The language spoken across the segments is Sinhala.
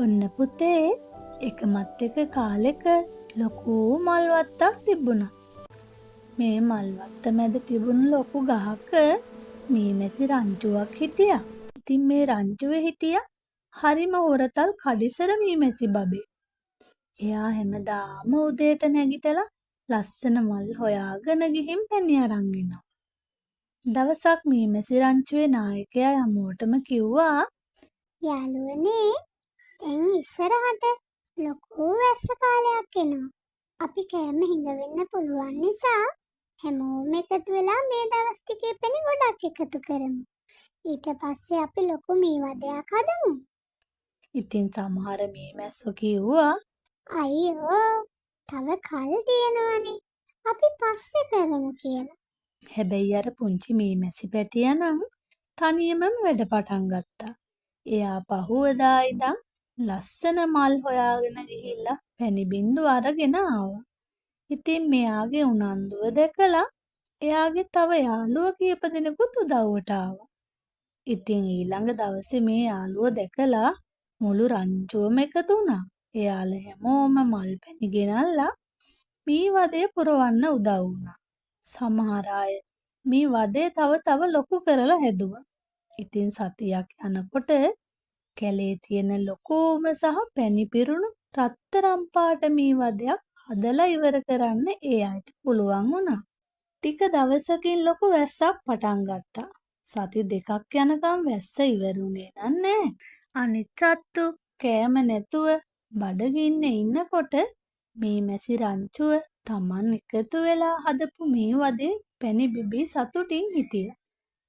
ඔන්න පුතේ එකමත් එක කාලෙක ලොකු මල්වත්තක් තිබුණා. මේ මල්වත්ත මැද තිබුණු ලොකු ගහක මීමැසි රංචුවක් හිටියා. ඉතින් මේ රංචුවේ හිටියා හරිම හොරතල් කඩිසර මීමැසි බබෙක්. එයා හැමදාම උදේට නැගිටලා ලස්සන මල් හොයාගෙන ගිහින් පැණි අරන් එනවා. දවසක් මීමැසි රංචුවේ නායකයා හැමෝටම කිව්වා, යාළුවනේ දැන් ඉස්සරහට ලොකු වැස්ස කාලයක් එනවා. අපි කෑම හිඟවෙන්න පුළුවන් නිසා හැමෝම එකතු වෙලා මේ දවස් ටිකේ පැණි ගොඩක් එකතු කරමු. ඊට පස්සේ අපි ලොකු මේ වදයක් හදමු. ඉතින් සමහර මීමැස්සෝ කිව්වා, අයියෝ තව කල් තියෙනවනේ. අපි පස්සේ කරමු කියලා. හැබැයි අර පුංචි මීමැසි පැටියා නම් තනියමම වැඩ පටන් ගත්තා. එයා පහුවදා ඉඳන් ලස්සන මල් හොයාගෙන ගිහිල්ලා පැණි බින්දු අරගෙන ආවා. ඉතින් මෙයාගේ උනන්දුව දැකලා එයාගේ තව යාළුවෝ කීප දෙනෙකුත් උදව්වට ආවා. ඉතින් ඊළඟ දවසේ මේ යාළුවෝ දැකලා මුළු රංචුවම එකතු වුණා. එයාලා හැමෝම මල් පැණි ගෙනල්ලා මේ වදේ පුරවන්න උදව් වුණා. සමහර අය මේ වදේ තව ලොකු කරලා හැදුවා. ඉතින් සතියක් යනකොට කැලේ තියෙන ලොකුම සහ පැණි පිරුණු රත්තරන් පාට මේ වදයක් හදලා ඉවර කරන්න ඒ අයට පුළුවන් වුණා. ටික දවසකින් ලොකු වැස්සක් පටන් ගත්තා. සති දෙකක් යනකම් වැස්ස ඉවරුනේ නෑ. අනිත් සත්තු කෑම නැතුව බඩගින්නේ ඉන්නකොට මීමැසි රංචුව Taman එකතු වෙලා හදපු මේ වදේ පැණි බිබී සතුටින් හිටියා.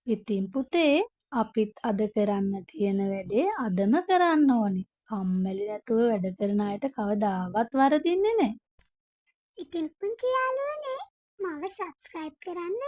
ඉතින් පුතේ අපිත් අද කරන්න තියෙන වැඩේ අදම කරන්න ඕනේ. කම්මැලි නැතුව වැඩ කරන අයට කවදාවත් වරදින්නේ නැහැ. ඉතින් පුංචි යාළුවනේ මම subscribe කරන්න